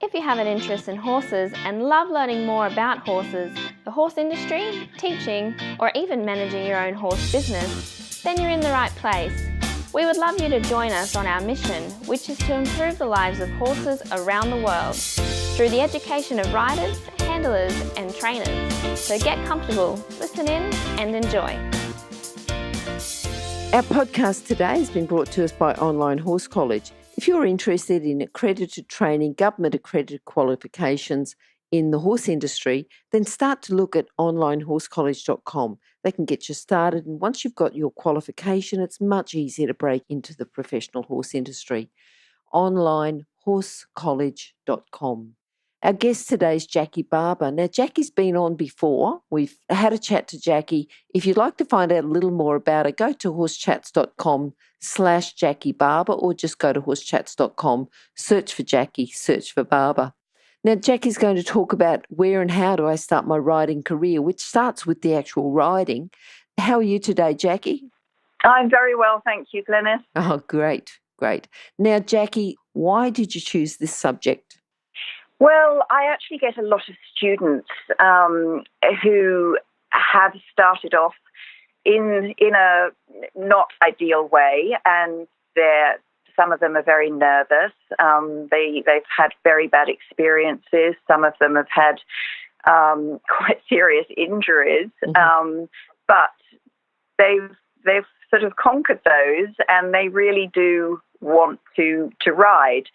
If you have an interest in horses and love learning more about horses, the horse industry, teaching, or even managing your own horse business, then you're in the right place. We would love you to join us on our mission, which is to improve the lives of horses around the world through the education of riders, handlers, and trainers. So get comfortable, listen in, and enjoy. Our podcast today has been brought to us by Online Horse College. If you're interested in accredited training, government accredited qualifications in the horse industry, then start to look at onlinehorsecollege.com. They can get you started, and once you've got your qualification, it's much easier to break into the professional horse industry. onlinehorsecollege.com. Our guest today is Jackie Barber. Now, Jackie's been on before. We've had a chat to Jackie. If you'd like to find out a little more about her, go to horsechats.com/Jackie Barber, or just go to horsechats.com, search for Jackie, search for Barber. Now, Jackie's going to talk about where and how do I start my riding career, which starts with the actual riding. How are you today, Jackie? I'm very well, thank you, Glenys. Oh, great. Now, Jackie, why did you choose this subject? Well, I actually get a lot of students who have started off in a not ideal way, and some of them are very nervous. They've had very bad experiences. Some of them have had quite serious injuries, but they've sort of conquered those, and they really do want to ride.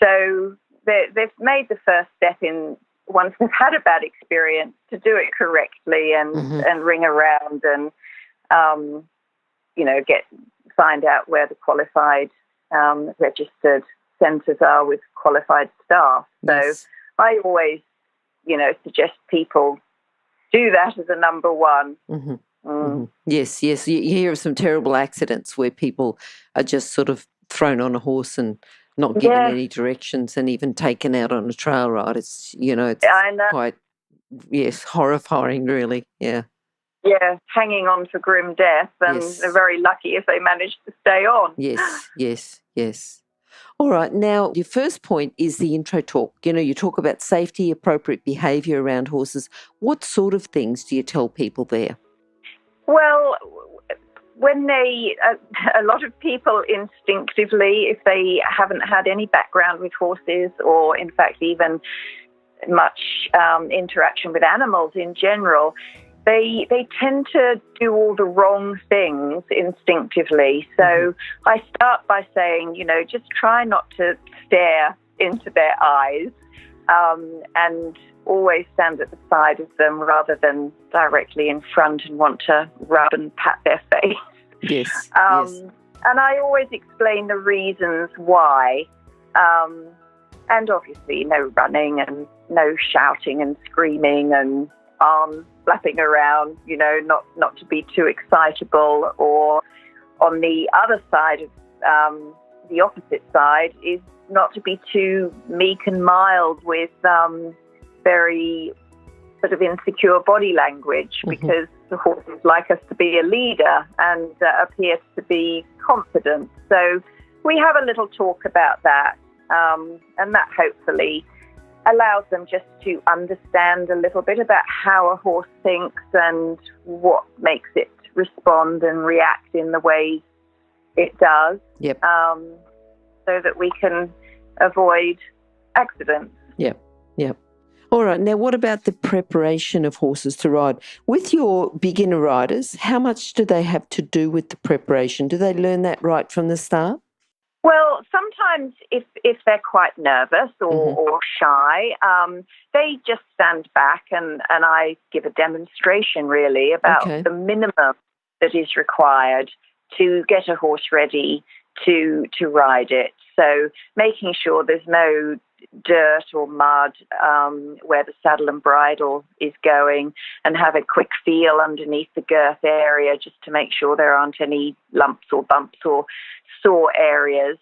So they've made the first step in, once they've had a bad experience, to do it correctly and ring around and find out where the qualified registered centres are with qualified staff. Yes. So I always, suggest people do that as a number one. Yes. You hear of some terrible accidents where people are just sort of thrown on a horse and not given any directions, and even taken out on a trail ride. It's, I know. Quite, horrifying, really. Yeah, hanging on for grim death, and they're very lucky if they manage to stay on. Yes. All right, now your first point is the intro talk. You talk about safety, appropriate behaviour around horses. What sort of things do you tell people there? Well, when a lot of people instinctively, if they haven't had any background with horses, or in fact even much interaction with animals in general, they tend to do all the wrong things instinctively. So I start by saying, just try not to stare into their eyes, and always stand at the side of them rather than directly in front and want to rub and pat their face. Yes. And I always explain the reasons why. And obviously no running and no shouting and screaming and arms flapping around, not to be too excitable. Or on the other side of the opposite side is not to be too meek and mild with very sort of insecure body language, because the horses like us to be a leader and appear to be confident. So we have a little talk about that, and that hopefully allows them just to understand a little bit about how a horse thinks and what makes it respond and react in the ways it does, so that we can avoid accidents. Yep. All right, now what about the preparation of horses to ride? With your beginner riders, how much do they have to do with the preparation? Do they learn that right from the start? Well, sometimes if they're quite nervous or shy, they just stand back and I give a demonstration really about the minimum that is required to get a horse ready to ride it. So making sure there's no dirt or mud where the saddle and bridle is going, and have a quick feel underneath the girth area just to make sure there aren't any lumps or bumps or sore areas,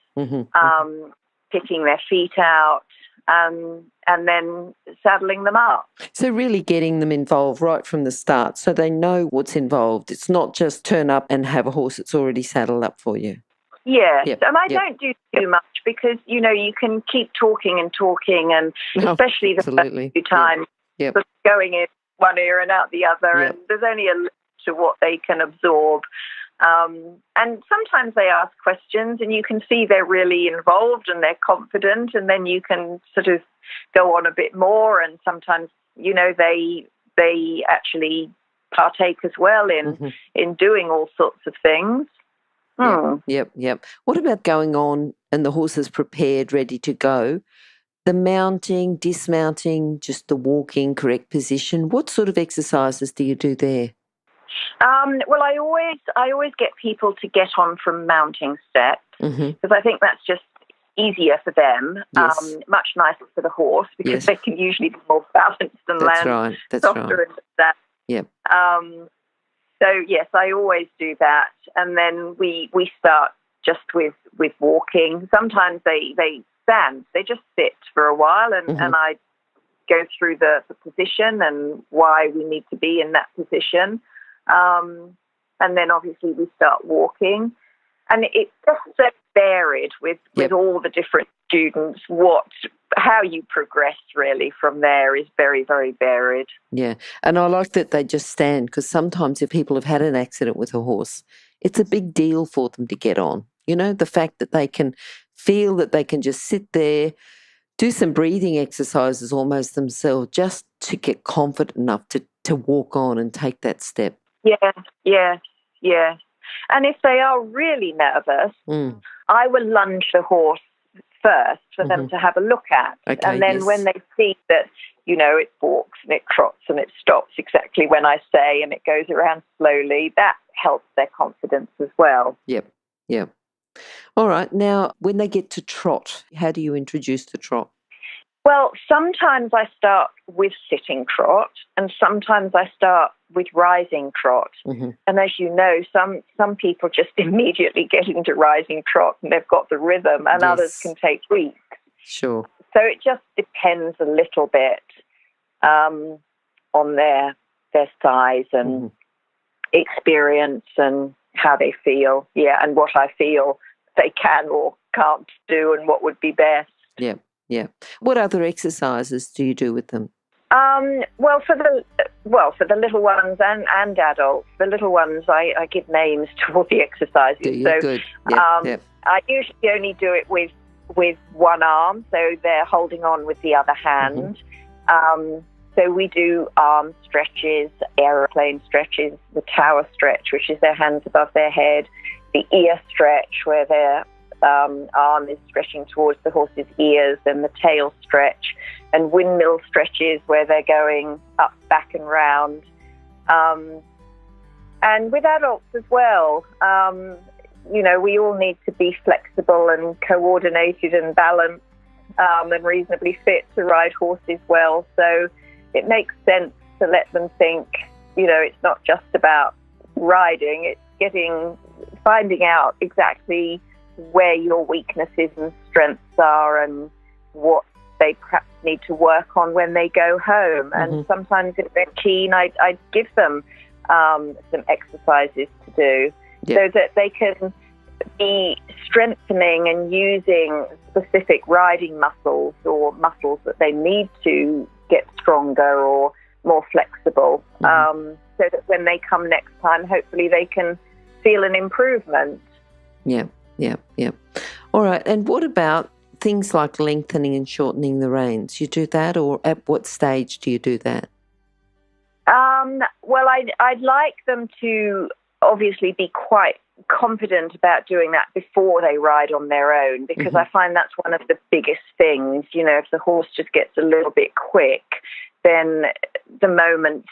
picking their feet out, and then saddling them up. So really getting them involved right from the start so they know what's involved. It's not just turn up and have a horse that's already saddled up for you. Yes, Yep, and I yep. don't do too much because, you can keep talking and talking, and especially the first Absolutely. few times, Yep. sort of going in one ear and out the other, Yep. and there's only a limit to what they can absorb. And sometimes they ask questions and you can see they're really involved and they're confident, and then you can sort of go on a bit more, and sometimes, they actually partake as well in doing all sorts of things. Yep. What about going on and the horse is prepared, ready to go? The mounting, dismounting, just the walking, correct position. What sort of exercises do you do there? Well, I always get people to get on from mounting steps because I think that's just easier for them, Yes. much nicer for the horse because they can usually be more balanced and land softer and that. Yep. So yes, I always do that, and then we start just with walking. Sometimes they stand, they just sit for a while, and I go through the position and why we need to be in that position. And then obviously we start walking, and it's just so varied with all the different students. How you progress really from there is very, very varied. Yeah, and I like that they just stand, because sometimes if people have had an accident with a horse, it's a big deal for them to get on. The fact that they can feel that they can just sit there, do some breathing exercises almost themselves, just to get confident enough to walk on and take that step. Yes. And if they are really nervous, I will lunge the horse first for them to have a look at. Okay, and then when they see that, it walks and it trots and it stops exactly when I say, and it goes around slowly, that helps their confidence as well. Yep. All right. Now, when they get to trot, how do you introduce the trot? Well, sometimes I start with sitting trot, and sometimes I start with rising trot. And as you know, some people just immediately get into rising trot and they've got the rhythm, and others can take weeks. Sure. So it just depends a little bit on their size and experience and how they feel, and what I feel they can or can't do and what would be best. Yeah. What other exercises do you do with them? Well, for the little ones and adults, the little ones, I give names to all the exercises. Do you? So, Good. I usually only do it with one arm, so they're holding on with the other hand. So we do arm stretches, aeroplane stretches, the tower stretch, which is their hands above their head, the ear stretch, where their arm is stretching towards the horse's ears, and the tail stretch, and windmill stretches where they're going up, back and round. And with adults as well, we all need to be flexible and coordinated and balanced and reasonably fit to ride horses well. So it makes sense to let them think, it's not just about riding, it's finding out exactly where your weaknesses and strengths are and what they perhaps need to work on when they go home. And sometimes if they're keen, I give them some exercises to do so that they can be strengthening and using specific riding muscles or muscles that they need to get stronger or more flexible, so that when they come next time, hopefully they can feel an improvement. Yeah. All right. And what about things like lengthening and shortening the reins? You do that, or at what stage do you do that? Well, I'd like them to obviously be quite confident about doing that before they ride on their own, because I find that's one of the biggest things. If the horse just gets a little bit quick, then the moment's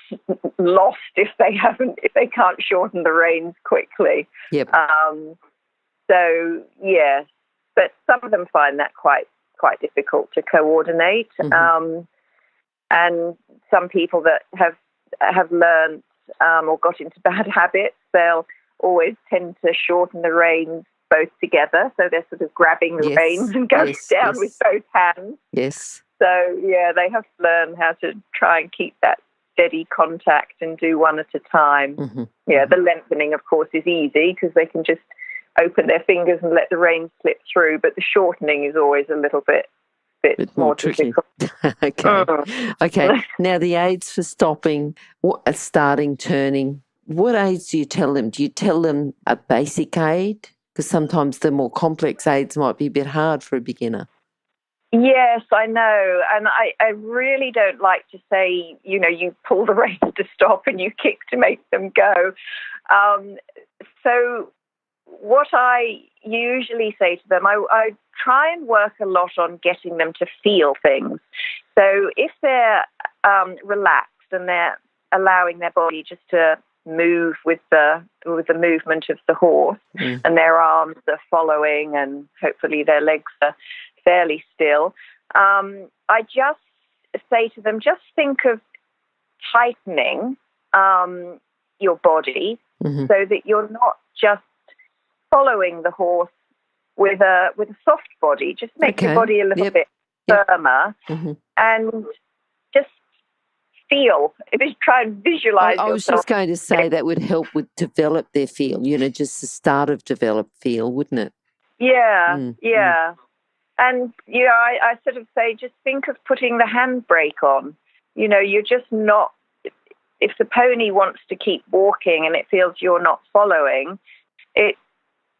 lost if they can't shorten the reins quickly. Yep. So yes, but some of them find that quite difficult to coordinate. And some people that have learned or got into bad habits, they'll always tend to shorten the reins both together. So they're sort of grabbing the reins and going down with both hands. Yes. So, they have to learn how to try and keep that steady contact and do one at a time. The lengthening, of course, is easy because they can just open their fingers and let the rein slip through. But the shortening is always a little bit more tricky. difficult. Okay. Now, the aids for stopping, starting, turning, what aids do you tell them? Do you tell them a basic aid? Because sometimes the more complex aids might be a bit hard for a beginner. Yes, I know. And I really don't like to say, you pull the reins to stop and you kick to make them go. So what I usually say to them, I try and work a lot on getting them to feel things. So if they're relaxed and they're allowing their body just to move with the movement of the horse, and their arms are following, and hopefully their legs are fairly still, I just say to them, just think of tightening your body so that you're not just following the horse with a soft body. Just make your body a little bit firmer and just feel. Just try and visualize yourself. I was just going to say that would help with develop their feel, just the start of develop feel, wouldn't it? Yeah. And, I sort of say, just think of putting the handbrake on. You're just not, if the pony wants to keep walking and it feels you're not following it,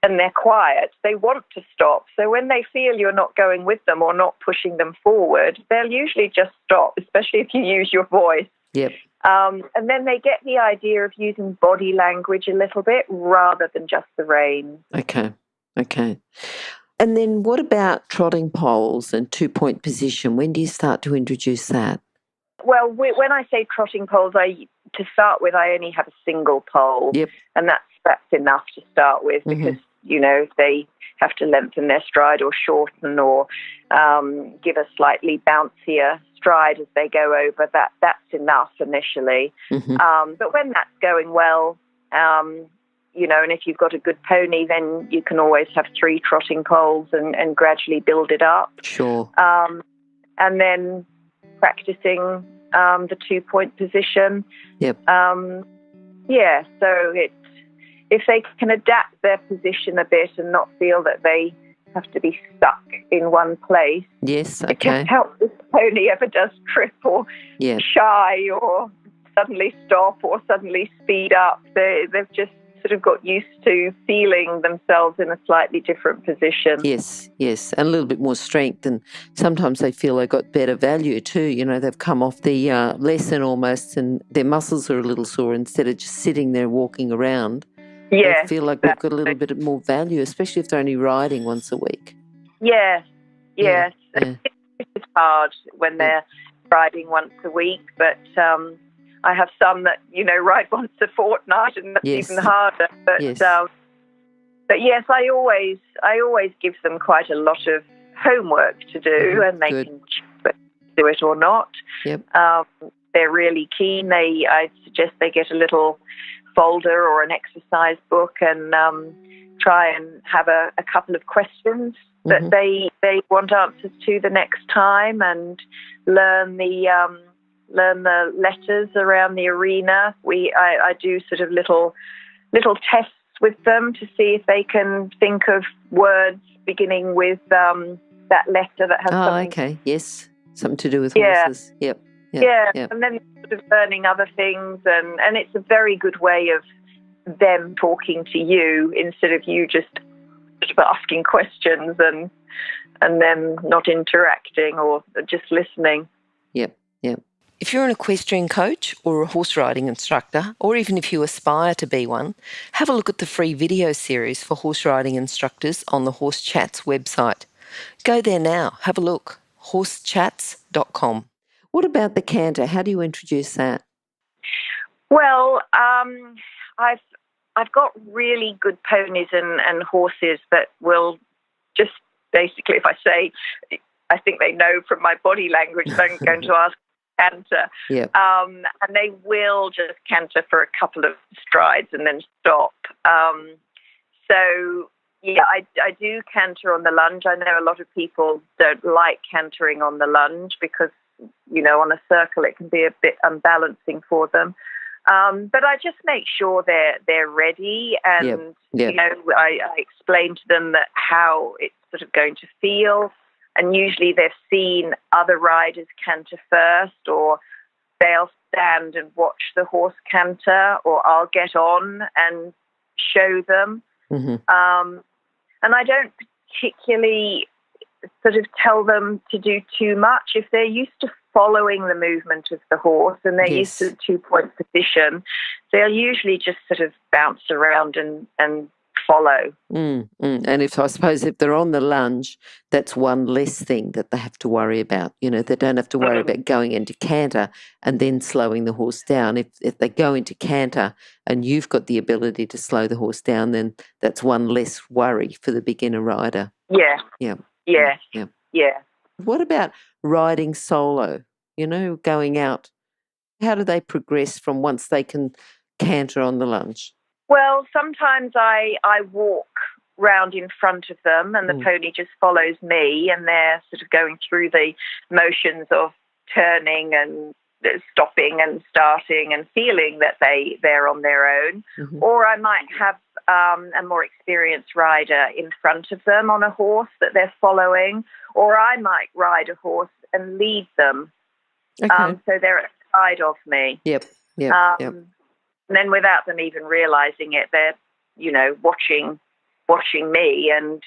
and they're quiet, they want to stop. So when they feel you're not going with them or not pushing them forward, they'll usually just stop, especially if you use your voice. Yep. And then they get the idea of using body language a little bit rather than just the rein. Okay. And then what about trotting poles and 2-point position? When do you start to introduce that? Well, when I say trotting poles, to start with, I only have a single pole. Yep. And that's enough to start with because, if they have to lengthen their stride or shorten or give a slightly bouncier stride as they go over, that's enough initially. But when that's going well, and if you've got a good pony, then you can always have 3 trotting poles and gradually build it up. Sure. And then practicing the 2-point position. Yep. So if they can adapt their position a bit and not feel that they have to be stuck in one place. Yes, It can help if the pony ever does trip or shy or suddenly stop or suddenly speed up. They've just sort of got used to feeling themselves in a slightly different position. Yes, and a little bit more strength, and sometimes they feel they got better value too. They've come off the lesson almost and their muscles are a little sore instead of just sitting there walking around. Yeah, they feel like they've got a little bit more value, especially if they're only riding once a week. Yes. It's hard when they're riding once a week, but I have some that, ride once a fortnight, and that's even harder. But yes, I always give them quite a lot of homework to do, and they can do it or not. Yep. They're really keen. I suggest they get a little folder or an exercise book and try and have a couple of questions that they want answers to the next time, and learn the letters around the arena. I do sort of little tests with them to see if they can think of words beginning with that letter that has something. Okay, yes, something to do with horses. Yep. And then sort of learning other things, and it's a very good way of them talking to you instead of you just sort of asking questions and them not interacting or just listening. Yep. If you're an equestrian coach or a horse riding instructor, or even if you aspire to be one, have a look at the free video series for horse riding instructors on the Horse Chats website. Go there now, have a look, horsechats.com. What about the canter? How do you introduce that? Well, I've got really good ponies and horses that will just basically, if I say, I think they know from my body language, so I'm going to ask canter. Yep. And they will just canter for a couple of strides and then stop. I do canter on the lunge. I know a lot of people don't like cantering on the lunge because, on a circle it can be a bit unbalancing for them. But I just make sure they're ready, and I explain to them that how it's sort of going to feel. And usually they've seen other riders canter first, or they'll stand and watch the horse canter, or I'll get on and show them. And I don't particularly sort of tell them to do too much. If they're used to following the movement of the horse and they're used to the 2-point position, they'll usually just sort of bounce around and follow. And I suppose if they're on the lunge, that's one less thing that they have to worry about. You know, they don't have to worry about going into canter and then slowing the horse down. If they go into canter and you've got the ability to slow the horse down, then that's one less worry for the beginner rider. Yeah. What about riding solo? You know, going out. How do they progress from once they can canter on the lunge? Well, sometimes I walk round in front of them and the pony just follows me, and they're sort of going through the motions of turning and stopping and starting and feeling that they're on their own. Or I might have a more experienced rider in front of them on a horse that they're following, or I might ride a horse and lead them. So they're at the side of me. And then without them even realising it, they're, watching me and,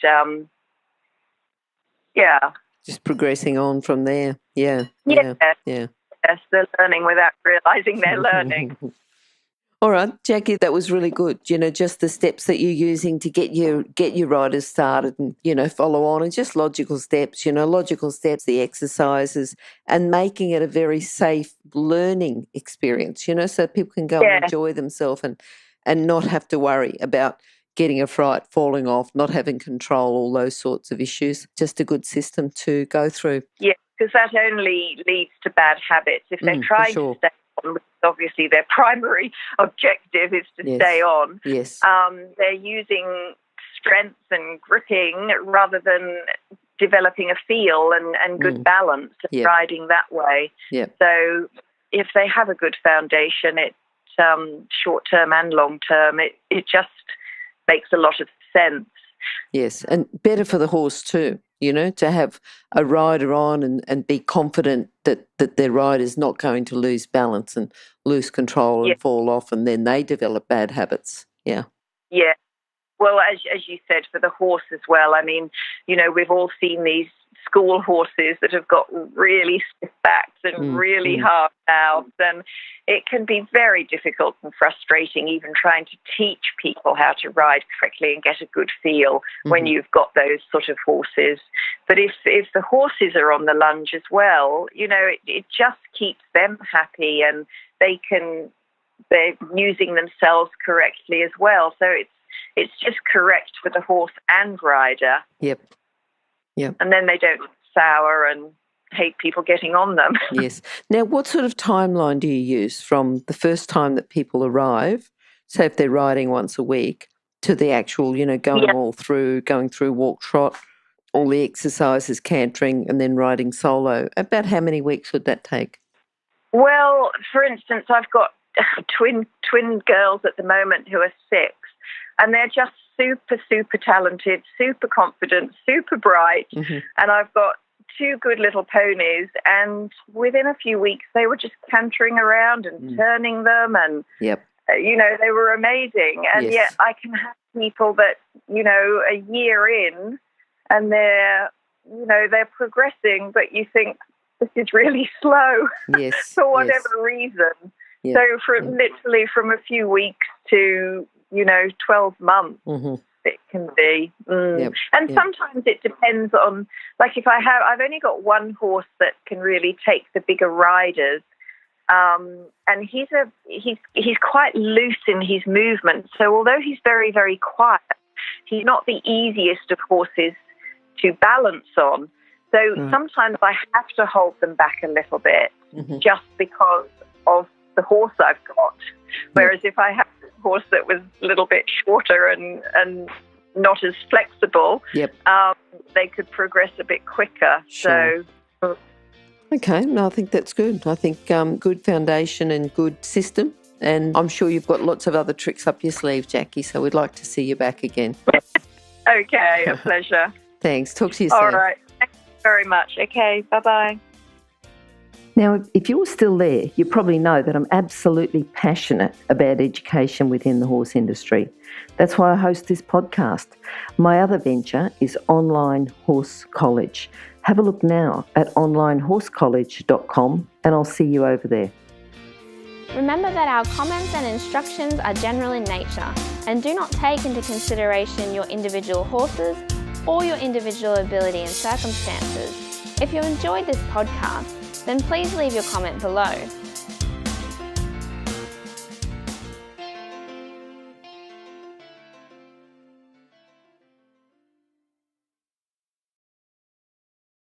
just progressing on from there. Yes, they're learning without realising they're learning. All right, Jackie, that was really good. You know, just the steps that you're using to get your riders started and, follow on, and just logical steps, the exercises, and making it a very safe learning experience, so people can go and enjoy themselves and not have to worry about getting a fright, falling off, not having control, all those sorts of issues. Just a good system to go through. Yeah, because that only leads to bad habits. If they're trying to stay on, which obviously their primary objective is to stay on, they're using strength and gripping rather than developing a feel and good balance and riding that way. So if they have a good foundation, it short-term and long-term, it just makes a lot of sense. Yes, and better for the horse too, to have a rider on and be confident that their rider's not going to lose balance and lose control and fall off, and then they develop bad habits. Yeah. Well, as you said, for the horse as well, I mean, we've all seen these school horses that have got really stiff backs and really hard mouths, and it can be very difficult and frustrating even trying to teach people how to ride correctly and get a good feel when you've got those sort of horses. But if the horses are on the lunge as well, it just keeps them happy, and they're using themselves correctly as well. So it's just correct for the horse and rider. Yep. And then they don't sour and hate people getting on them. Yes. Now, what sort of timeline do you use from the first time that people arrive, say if they're riding once a week, to the actual, going through walk, trot, all the exercises, cantering, and then riding solo? About how many weeks would that take? Well, for instance, I've got twin girls at the moment who are 6, and they're just super, super talented, super confident, super bright. And I've got 2 good little ponies, and within a few weeks they were just cantering around and turning them, and they were amazing. And yet I can have people that, a year in, and they're progressing, but you think this is really slow for whatever reason. So literally from a few weeks to 12 months, it can be. And sometimes it depends on, like if I've only got one horse that can really take the bigger riders, and he's quite loose in his movement. So although he's very, very quiet, he's not the easiest of horses to balance on. So sometimes I have to hold them back a little bit just because of the horse I've got. Whereas if I have a horse that was a little bit shorter and not as flexible, they could progress a bit quicker. Sure. So, okay, no, I think that's good. I think good foundation and good system And I'm sure you've got lots of other tricks up your sleeve, Jackie, so we'd like to see you back again. Okay, a pleasure. Thanks. Talk to you soon. All right. Thank you very much. Okay, bye-bye. Now, if you're still there, you probably know that I'm absolutely passionate about education within the horse industry. That's why I host this podcast. My other venture is Online Horse College. Have a look now at onlinehorsecollege.com and I'll see you over there. Remember that our comments and instructions are general in nature and do not take into consideration your individual horses or your individual ability and circumstances. If you enjoyed this podcast, then please leave your comment below.